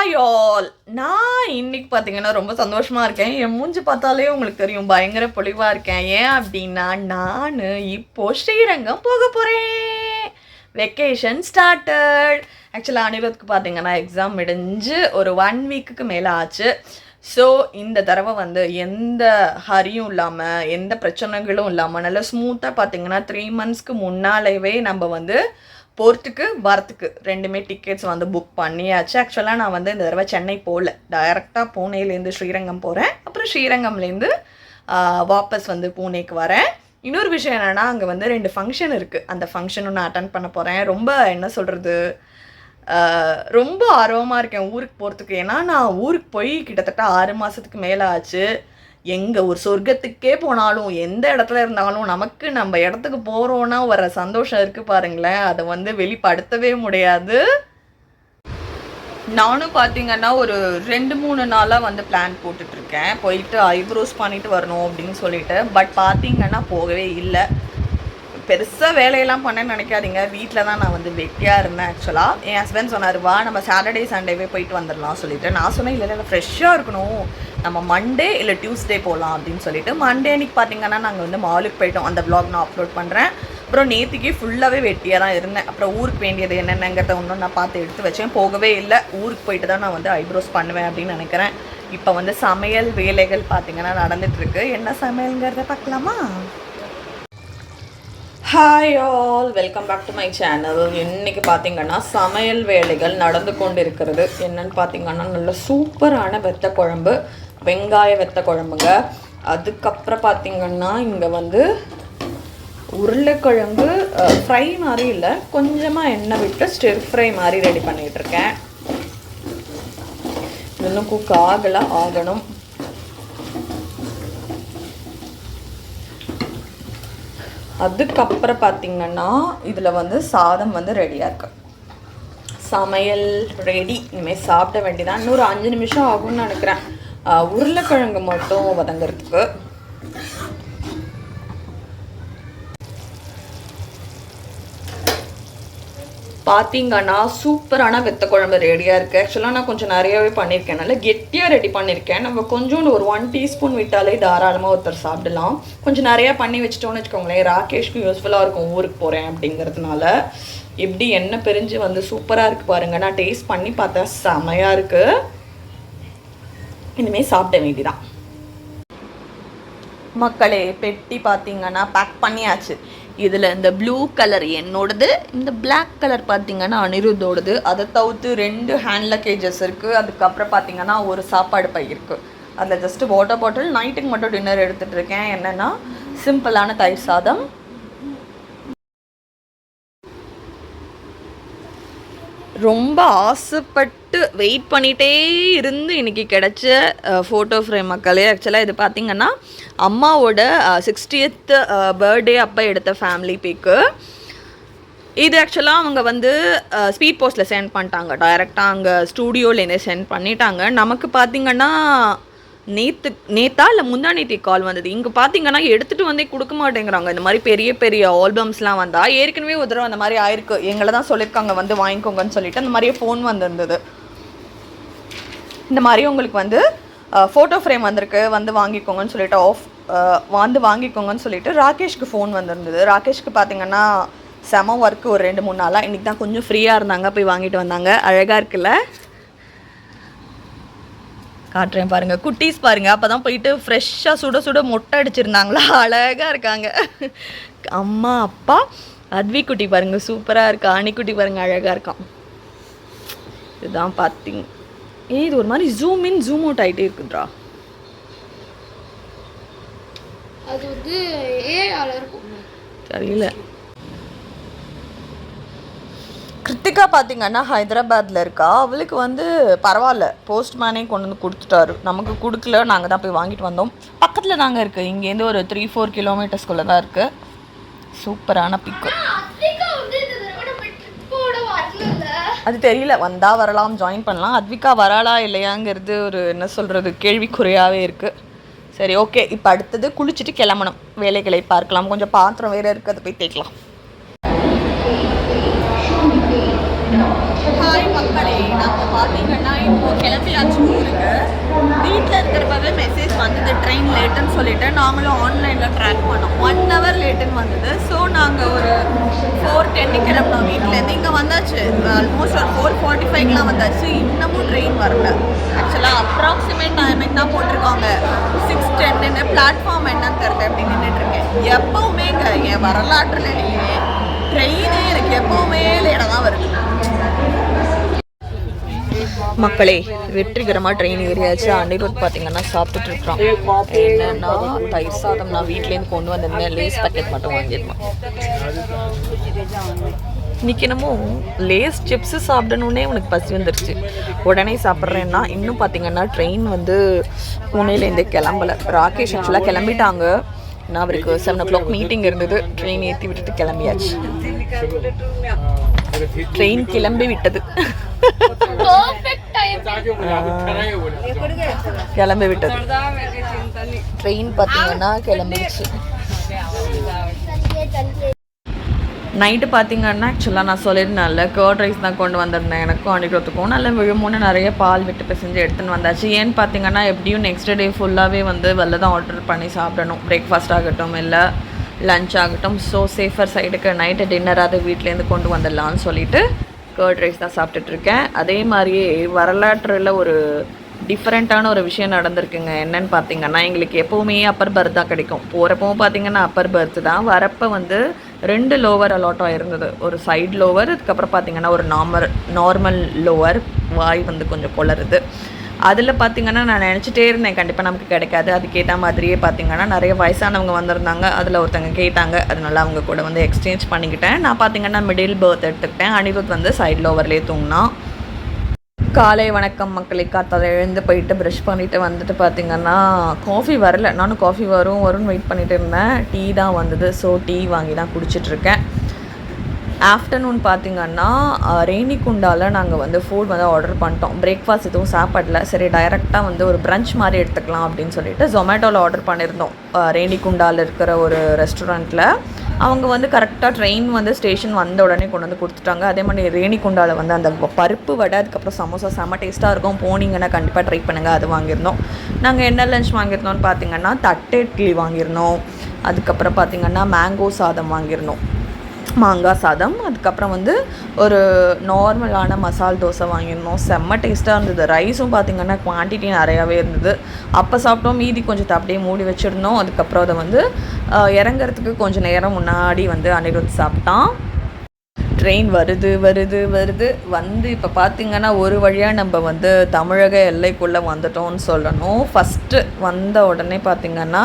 Hi all. நான் இன்னைக்கு பார்த்தீங்கன்னா ரொம்ப சந்தோஷமாக இருக்கேன். என் மூஞ்சி பார்த்தாலே உங்களுக்கு தெரியும் பயங்கர பொலிவாக இருக்கேன். ஏன் அப்படின்னா நான் இப்போது ஸ்ரீரங்கம் போக போகிறேன். Vacation started. ஆக்சுவலாக அனிருத்துக்கு பார்த்தீங்கன்னா எக்ஸாம் முடிஞ்சு ஒரு 1 வீக்குக்கு மேலே ஆச்சு. ஸோ இந்த தடவை வந்து எந்த ஹரியும் இல்லாமல் எந்த பிரச்சனைகளும் இல்லாமல் நல்லா ஸ்மூத்தாக பார்த்தீங்கன்னா 3 மந்த்ஸ்க்கு முன்னாலேயே நம்ம வந்து போகிறதுக்கு வரத்துக்கு 2மே டிக்கெட்ஸ் வந்து புக் பண்ணியாச்சு. ஆக்சுவலாக நான் வந்து இந்த தடவை சென்னை போகல, டைரெக்டாக பூனேலேருந்து ஸ்ரீரங்கம் போகிறேன். அப்புறம் ஸ்ரீரங்கம்லேருந்து வாபஸ் வந்து பூனேக்கு வரேன். இன்னொரு விஷயம் என்னென்னா அங்கே வந்து 2 ஃபங்க்ஷன் இருக்குது. அந்த ஃபங்க்ஷனும் நான் அட்டன் பண்ண போகிறேன். ரொம்ப என்ன சொல்கிறது, ரொம்ப ஆர்வமாக இருக்கேன் ஊருக்கு போகிறதுக்கு. ஏன்னா நான் ஊருக்கு போய் கிட்டத்தட்ட 6 மாதத்துக்கு மேலே ஆச்சு. எங்கே ஒரு சொர்க்கத்துக்கே போனாலும் எந்த இடத்துல இருந்தாலும் நமக்கு நம்ம இடத்துக்கு போகிறோன்னா வர சந்தோஷம் இருக்குது பாருங்களேன், அதை வந்து வெளிப்படுத்தவே முடியாது. நானும் பார்த்தீங்கன்னா ஒரு 2-3 நாளாக வந்து பிளான் போட்டுட்ருக்கேன், போயிட்டு ஐப்ரோஸ் பண்ணிட்டு வரணும் அப்படின்னு சொல்லிட்டு. பட் பார்த்தீங்கன்னா போகவே இல்லை. பெருசாக வேலையெல்லாம் பண்ணேன்னு நினைக்காதீங்க, வீட்டில் தான் நான் வந்து வெட்டியாக இருந்தேன். ஆக்சுவலாக என் ஹஸ்பண்ட் சொன்னார், வா நம்ம சாட்டர்டே சண்டேவே போயிட்டு வந்துடலாம் சொல்லிட்டு. நான் சொன்னேன் இல்லை இல்லை ஃப்ரெஷ்ஷாக இருக்கணும், நம்ம மண்டே இல்லை டியூஸ்டே போகலாம் அப்படின்னு சொல்லிட்டு. மண்டே அன்றைக்கி பார்த்தீங்கன்னா நாங்கள் வந்து மாலுக்கு போயிட்டோம். அந்த வ்ளாக் நான் அப்லோட் பண்ணுறேன். அப்புறம் நேற்றுக்கே ஃபுல்லாகவே வெட்டியாக தான் இருந்தேன். அப்புறம் ஊருக்கு வேண்டியது என்னென்னங்கிறத ஒன்றும் நான் பார்த்து எடுத்து வச்சேன். போகவே இல்லை. ஊருக்கு போயிட்டு தான் நான் வந்து ஐப்ரோஸ் பண்ணுவேன் அப்படின்னு நினைக்கிறேன். இப்போ வந்து சமையல் வேலைகள் பார்த்தீங்கன்னா நடந்துகிட்ருக்கு. என்ன சமையல்ங்கிறத பார்க்கலாமா? Hi all, welcome back to my channel. இன்றைக்கி பார்த்திங்கன்னா சமையல் வேலைகள் நடந்து கொண்டு இருக்கிறது. என்னென்னு பார்த்திங்கன்னா நல்ல சூப்பரான வெத்த குழம்பு, வெங்காய வெத்த குழம்புங்க. அதுக்கப்புறம் பார்த்திங்கன்னா இங்கே வந்து உருளைக்கிழங்கு ஃப்ரை மாதிரி இல்லை, கொஞ்சமாக எண்ணெய் விட்டு ஸ்டிர் ஃப்ரை மாதிரி ரெடி பண்ணிகிட்ருக்கேன். இன்னும் குக் ஆகணும். அதுக்கப்புறம் பார்த்திங்கன்னா இதில் வந்து சாதம் வந்து ரெடியாக இருக்கு. சமையல் ரெடி. இனிமேல் சாப்பிட வேண்டியதான். இன்னொரு 5 நிமிஷம் ஆகும்னு நினைக்கிறேன் உருளைக்கிழங்கு மட்டும் வதங்கிறதுக்கு. பார்த்திங்கன்னா சூப்பரான வெத்த குழம்பு ரெடியாக இருக்குது. ஆக்சுவலாக நான் கொஞ்சம் நிறையாவே பண்ணியிருக்கேன், நல்லா கெட்டியாக ரெடி பண்ணியிருக்கேன். நம்ம கொஞ்சோண்டு ஒரு 1 டீஸ்பூன் விட்டாலே தாராளமாக ஒருத்தர் சாப்பிடலாம். கொஞ்சம் நிறையா பண்ணி வச்சுட்டோன்னு வச்சுக்கோங்களேன், ராகேஷ்க்கு யூஸ்ஃபுல்லாக இருக்கும் ஊருக்கு போகிறேன் அப்படிங்கிறதுனால. எப்படி எண்ணெய் பிரிஞ்சு வந்து சூப்பராக இருக்குது பாருங்கள். நான் டேஸ்ட் பண்ணி பார்த்தேன், செமையாக இருக்குது. இனிமேல் சாப்பிட வேண்டிதான் மக்களே. பெட்டி பார்த்திங்கன்னா பேக் பண்ணியாச்சு. இதில் இந்த ப்ளூ கலர் என்னோடது, இந்த பிளாக் கலர் பார்த்திங்கன்னா அனிருத்தோடது. அதை தவிர்த்து 2 ஹேண்ட் லக்கேஜஸ் இருக்குது. அதுக்கப்புறம் பார்த்திங்கன்னா ஒரு சாப்பாடு பை இருக்குது. அதில் ஜஸ்ட்டு வாட்டர் பாட்டில். நைட்டுக்கு மட்டும் டின்னர் எடுத்துகிட்டு இருக்கேன். என்னென்னா சிம்பிளான தயிர் சாதம். ரொம்ப ஆசைப்பட்டு வெயிட் பண்ணிகிட்டே இருந்து இன்றைக்கி கிடச்ச ஃபோட்டோ ஃப்ரேம் மக்களே. ஆக்சுவலாக இது பார்த்திங்கன்னா அம்மாவோட 60th பர்த்டே அப்போ எடுத்த ஃபேமிலி பிக்கு. இது ஆக்சுவலாக அவங்க வந்து ஸ்பீட் போஸ்ட்டில் சென்ட் பண்ணிட்டாங்க, டைரெக்டாக அங்கே ஸ்டூடியோலேருந்தே சென்ட் பண்ணிட்டாங்க. நமக்கு பார்த்திங்கன்னா நேத்தா இல்லை முந்தா நேற்று கால் வந்தது. இங்கே பார்த்தீங்கன்னா எடுத்துகிட்டு வந்தே கொடுக்க மாட்டேங்கிறாங்க. இந்த மாதிரி பெரிய பெரிய ஆல்பம்ஸ்லாம் வந்தால் ஏற்கனவே ஒரு தடவை அந்த மாதிரி ஆயிருக்கு. எங்களை தான் சொல்லியிருக்காங்க வந்து வாங்கிக்கோங்கன்னு சொல்லிட்டு. அந்த மாதிரியே ஃபோன் வந்திருந்தது, இந்த மாதிரி உங்களுக்கு வந்து ஃபோட்டோ ஃப்ரேம் வந்திருக்கு, வந்து வாங்கிக்கோங்கன்னு சொல்லிட்டு வாங்கிக்கோங்கன்னு சொல்லிட்டு ராகேஷ்க்கு ஃபோன் வந்திருந்தது. ராகேஷ்க்கு பார்த்தீங்கன்னா செம ஒர்க்கு ஒரு 2-3 நாளாக. இன்றைக்கி தான் கொஞ்சம் ஃப்ரீயாக இருந்தாங்க, போய் வாங்கிட்டு வந்தாங்க. அழகாக இருக்குல்ல, காட்டுறேன் பாருங்கள். குட்டீஸ் பாருங்கள், அப்போ தான் போயிட்டு ஃப்ரெஷ்ஷாக சுட சுட மொட்டை அடிச்சிருந்தாங்களா, அழகாக இருக்காங்க. அம்மா அப்பா அத்வி குட்டி பாருங்கள் சூப்பராக இருக்கா. அணிக்குட்டி பாருங்கள் அழகாக இருக்கான். இதுதான் பார்த்திங்க. இது ஒரு மாதிரி ஜூம் இன் ஜூம் அவுட் ஆகிட்டே இருக்குதுடா. அது வந்து ஏஆல இருக்கும் தெரியல. கிருத்திகா பார்த்திங்கன்னா ஹைதராபாத்தில் இருக்கா. அவளுக்கு வந்து பரவாயில்ல, போஸ்ட்மேனே கொண்டு வந்து கொடுத்துட்டாரு. நமக்கு கொடுக்கல, நாங்கள் தான் போய் வாங்கிட்டு வந்தோம். பக்கத்தில் தாங்க இருக்குது, இங்கேருந்து ஒரு 3-4 கிலோமீட்டர்ஸ்குள்ளே தான் இருக்குது. சூப்பரான பிக்கு. அது தெரியல, வந்தால் வரலாம், ஜாயின் பண்ணலாம். அத்விகா வராளா இல்லையாங்கிறது ஒரு என்ன சொல்கிறது கேள்விக்குறையாகவே இருக்குது. சரி ஓகே, இப்போ அடுத்தது குளிச்சுட்டு கிளம்பணும், வேலைகளை பார்க்கலாம். கொஞ்சம் பாத்திரம் வேறு இருக்குது, அதை போய் தேய்க்கலாம். ஹாய் மக்களே, நம்ம பார்த்தீங்கன்னா இப்போ கிளம்பியாச்சு ஊருக்கு. வீட்டில் இருக்கிறப்பவே மெசேஜ் வந்தது ட்ரெயின் லேட்டுன்னு சொல்லிட்டு நாங்களும் ஆன்லைனில் ட்ராக் பண்ணோம். 1 hour லேட்டுன்னு வந்தது. ஸோ நாங்கள் ஒரு 4:10 கிளம்பினோம் வீட்டிலேருந்து. இங்கே வந்தாச்சு ஆல்மோஸ்ட் ஒரு 4:45லாம் வந்தாச்சு. இன்னமும் ட்ரெயின் வரல. ஆக்சுவலாக அப்ராக்சிமேட் டைமிங் தான் போட்டிருக்காங்க 6:10. பிளாட்ஃபார்ம் என்னன்னு தெரியல எப்படி நின்றுட்டுருக்கேன். எப்போவுமேங்க என் வரலாற்றுலேயே ட்ரெயினே எனக்கு எப்போவுமே லேட்டாக தான் வருது. மக்களே வெற்றிகரமாக ட்ரெயின் ஏறியாச்சு. அனிருத் பார்த்தீங்கன்னா சாப்பிட்டுட்டு இருக்கான். என்னன்னா தயிர் சாதம் நான் வீட்லேருந்து கொண்டு வந்திருந்தேன். லேஸ் பேக்கெட் மட்டும் வாங்கியிருந்தேன். இன்னைக்கு என்னமோ லேஸ் சிப்ஸு சாப்பிடணுன்னே உனக்கு பசி வந்துருச்சு. உடனே சாப்பிட்றேன்னா இன்னும் பார்த்தீங்கன்னா ட்ரெயின் வந்து புனேலேருந்து கிளம்பலை. ராகேஷ் ஆக்சுவலாக கிளம்பிட்டாங்க. நான் அவருக்கு 7 o'clock மீட்டிங் இருந்தது. ட்ரெயின் ஏற்றி விட்டுட்டு கிளம்பியாச்சு. ட்ரெயின் கிளம்பி விட்டது. கிளம்பி விட்டது. ட்ரெயின் பார்த்தீங்கன்னா கிளம்பிடுச்சு. நைட்டு பார்த்தீங்கன்னா ஆக்சுவலாக நான் சொல்லியிருந்தேன்ல கர்ட் ரைஸ் தான் கொண்டு வந்திருந்தேன். எனக்கும் அனிருத்துக்கும் நல்ல விழுமுன்னு நிறைய பால் விட்டு பிசைஞ்சு எடுத்துன்னு வந்தாச்சு. ஏன்னு பார்த்தீங்கன்னா எப்படியும் நெக்ஸ்ட் டே ஃபுல்லாகவே வந்து வெளில தான் ஆர்டர் பண்ணி சாப்பிடணும். பிரேக்ஃபாஸ்ட் ஆகட்டும் இல்லை லஞ்ச் ஆகட்டும். ஸோ சேஃபர் சைடுக்கு நைட்டு டின்னராவது வீட்லேருந்து கொண்டு வந்துடலான்னு சொல்லிட்டு கர்ட் ரைஸ் தான் சாப்பிட்டுட்ருக்கேன். அதே மாதிரியே வரலாற்றில் ஒரு டிஃப்ரெண்ட்டான ஒரு விஷயம் நடந்திருக்குங்க. என்னன்னு பார்த்தீங்கன்னா எங்களுக்கு எப்போவுமே அப்பர் பர்த் தான் கிடைக்கும். போகிறப்பவும் பார்த்தீங்கன்னா அப்பர் பர்த் தான். வரப்போ வந்து 2 லோவர் அலாட்டாக இருந்தது. ஒரு சைடு லோவர், அதுக்கப்புறம் பார்த்தீங்கன்னா ஒரு நார்மல் லோவர். வாய் வந்து கொஞ்சம் கொளருது. அதில் பார்த்தீங்கன்னா நான் நினச்சிட்டே இருந்தேன் கண்டிப்பாக நமக்கு கிடைக்காது. அதுக்கேற்ற மாதிரியே பார்த்தீங்கன்னா நிறைய வயசானவங்க வந்திருந்தாங்க. அதில் ஒருத்தங்க கேட்டாங்க. அதனால அவங்க கூட வந்து எக்ஸ்சேஞ்ச் பண்ணிக்கிட்டேன். நான் பார்த்தீங்கன்னா மிடில் பர்த் எடுத்துக்கிட்டேன். அனிருத் வந்து சைடு லோவர்லேயே தூங்கினா. காலை வணக்கம் மக்களே. காத்தால எழுந்து போயிட்டு ப்ரஷ் பண்ணிவிட்டு வந்துட்டு பார்த்திங்கன்னா காஃபி வரல. நானும் காஃபி வரும்னு வெயிட் பண்ணிகிட்டு இருந்தேன். டீ தான் வந்தது. ஸோ டீ வாங்கி தான் குடிச்சிட்ருக்கேன். ஆஃப்டர்நூன் பார்த்திங்கன்னா ரேணிகுண்டாவில் நாங்கள் வந்து ஃபுட் வந்து ஆர்டர் பண்ணிட்டோம். பிரேக்ஃபாஸ்ட் எதுவும் சாப்பாடல. சரி டைரெக்டாக வந்து ஒரு பிரஞ்ச் மாதிரி எடுத்துக்கலாம் அப்படின்னு சொல்லிட்டு ஜொமேட்டோவில் ஆர்டர் பண்ணியிருந்தோம். ரேணிகுண்டாவில் இருக்கிற ஒரு ரெஸ்டாரண்ட்டில் அவங்க வந்து கரெக்டாக ட்ரெயின் வந்து ஸ்டேஷன் வந்த உடனே கொண்டு வந்து கொடுத்துட்டாங்க. அதே மாதிரி ரேணிகுண்டாவில் வந்து அந்த பருப்பு வடை அதுக்கப்புறம் சமோசா செம்ம டேஸ்ட்டாக இருக்கும். போனீங்கன்னா கண்டிப்பாக ட்ரை பண்ணுங்கள். அது வாங்கியிருந்தோம். நாங்கள் என்ன லஞ்ச் வாங்கியிருந்தோம்னு பார்த்திங்கன்னா தட்டை இட்லி வாங்கியிருந்தோம். அதுக்கப்புறம் பார்த்திங்கன்னா மேங்கோ சாதம் வாங்கியிருந்தோம், மாங்காய் சாதம். அதுக்கப்புறம் வந்து ஒரு நார்மலான மசால் தோசை வாங்கியிருந்தோம். செம்ம டேஸ்ட்டாக இருந்தது. ரைஸும் பார்த்திங்கன்னா குவான்டிட்டி நிறையாவே இருந்தது. அப்போ சாப்பிட்டோம். மீதி கொஞ்சம் அப்படியே மூடி வச்சுருந்தோம். அதுக்கப்புறம் அதை வந்து இறங்கிறதுக்கு கொஞ்சம் நேரம் முன்னாடி வந்து அனிருத் சாப்பிட்டான். ட்ரெயின் வருது வந்து இப்போ பார்த்திங்கன்னா ஒரு வழியாக நம்ம வந்து தமிழக எல்லைக்குள்ளே வந்துட்டோம்னு சொல்லணும். ஃபஸ்ட்டு வந்த உடனே பார்த்திங்கன்னா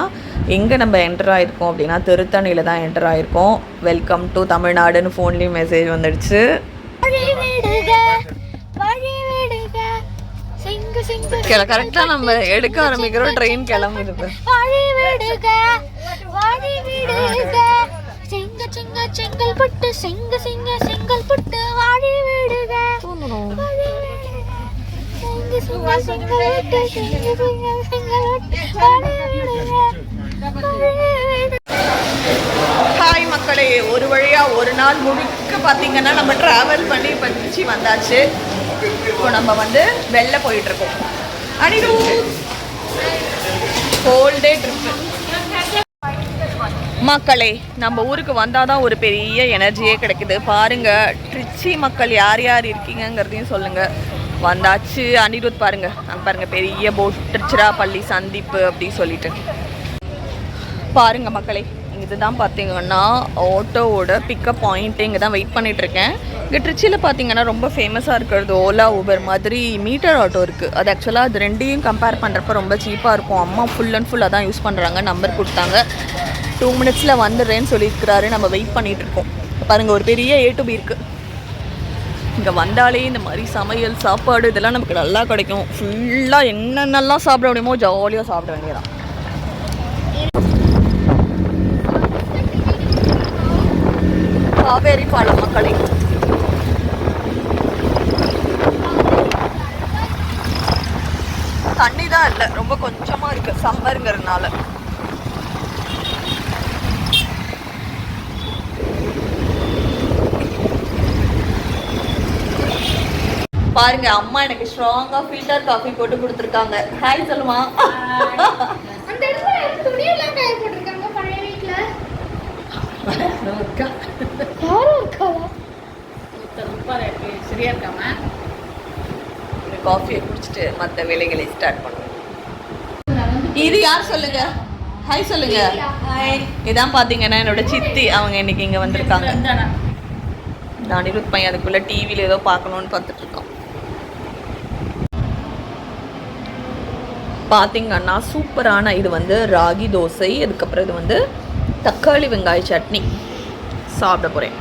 எங்கே நம்ம என்டர் ஆகிருக்கோம் அப்படின்னா திருத்தணியில் தான் என்டர் ஆகிருக்கோம். வெல்கம் டு தமிழ்நாடுன்னு ஃபோன்லேயும் மெசேஜ் வந்துடுச்சு. கரெக்டாக நம்ம எடுக்க ஆரம்பிக்கிறோம். ட்ரெயின் கிளம்பிடுது. செங்கல்பட்டு செங்கல்பட்டு வாழி விடுக. ஹாய் மக்களே, ஒரு வழியாக ஒரு நாள் முழுக்க பார்த்தீங்கன்னா நம்ம ட்ராவல் பண்ணி இப்போ திருச்சி வந்தாச்சு. இப்போ நம்ம வந்து வெளில போயிட்டுருக்கோம். Anirudh whole day trip. மக்களே, நம்ம ஊருக்கு வந்தால் தான் ஒரு பெரிய எனர்ஜியே கிடைக்குது. பாருங்கள் திருச்சி மக்கள் யார் யார் இருக்கீங்கங்கிறதையும் சொல்லுங்கள். வந்தாச்சு. அனிருத் பாருங்கள், அங்கே பாருங்கள் பெரிய போட் திருச்சிராப்பள்ளி சந்திப்பு அப்படி சொல்லிட்டு பாருங்கள் மக்களே. இதுதான் பார்த்தீங்கன்னா ஆட்டோவோட பிக்கப் பாயிண்ட்டு. இங்கே தான் வெயிட் பண்ணிகிட்ருக்கேன். இங்கே திருச்சியில் பார்த்தீங்கன்னா ரொம்ப ஃபேமஸாக இருக்கிறது ஓலா ஊபர் மாதிரி மீட்டர் ஆட்டோ இருக்குது. அது ஆக்சுவலாக அது ரெண்டையும் கம்பேர் பண்ணுறப்ப ரொம்ப சீப்பாக இருக்கும். அம்மா ஃபுல் அண்ட் ஃபுல் அதான் யூஸ் பண்ணுறாங்க. நம்பர் கொடுத்தாங்க. 2 minutes வந்துடுறேன்னு சொல்லியிருக்கிறாரு. நம்ம வெயிட் பண்ணிகிட்ருக்கோம். பாருங்கள் ஒரு பெரிய A to B இருக்குது. இங்கே வந்தாலே இந்த மாதிரி சமையல் சாப்பாடு இதெல்லாம் நமக்கு நல்லா கிடைக்கும். ஃபுல்லாக என்னென்னலாம் சாப்பிட முடியுமோ ஜாலியாக சாப்பிட வேண்டியதான். காவேரி பாலம் மக்களே. தண்ணி தான் இல்லை, ரொம்ப கொஞ்சமாக இருக்குது சம்மருங்கிறதுனால. பாருங்க அம்மா எனக்கு ஸ்ட்ராங்கா ஃபில்டர் காஃபி போட்டு கொடுத்துருக்காங்க. ஹாய் சொல்லுமா. அந்த இடத்துல துணியெல்லாம் காய போட்டிருக்காங்க பழைய வீட்ல. யாரும் இருக்காதா? சரியா இருக்காம காஃபியை குடிச்சிட்டு மற்ற வேலைகளை ஸ்டார்ட் பண்ணுவோம். இது யார் சொல்லுங்க, ஹாய் சொல்லுங்க. இதான் பாத்தீங்கன்னா என்னோட சித்தி, அவங்க இன்னைக்கு இங்க வந்திருக்காங்க. நான் அனிருத் பையன் அதுக்குள்ள டிவியில் ஏதோ பார்க்கணுன்னு பார்த்துட்டு இருக்கோம். பார்த்தீங்கன்னா சூப்பரான இது வந்து ராகி தோசை, அதுக்கப்புறம் இது வந்து தக்காளி வெங்காய சட்னி சாப்பிட போகிறேன்.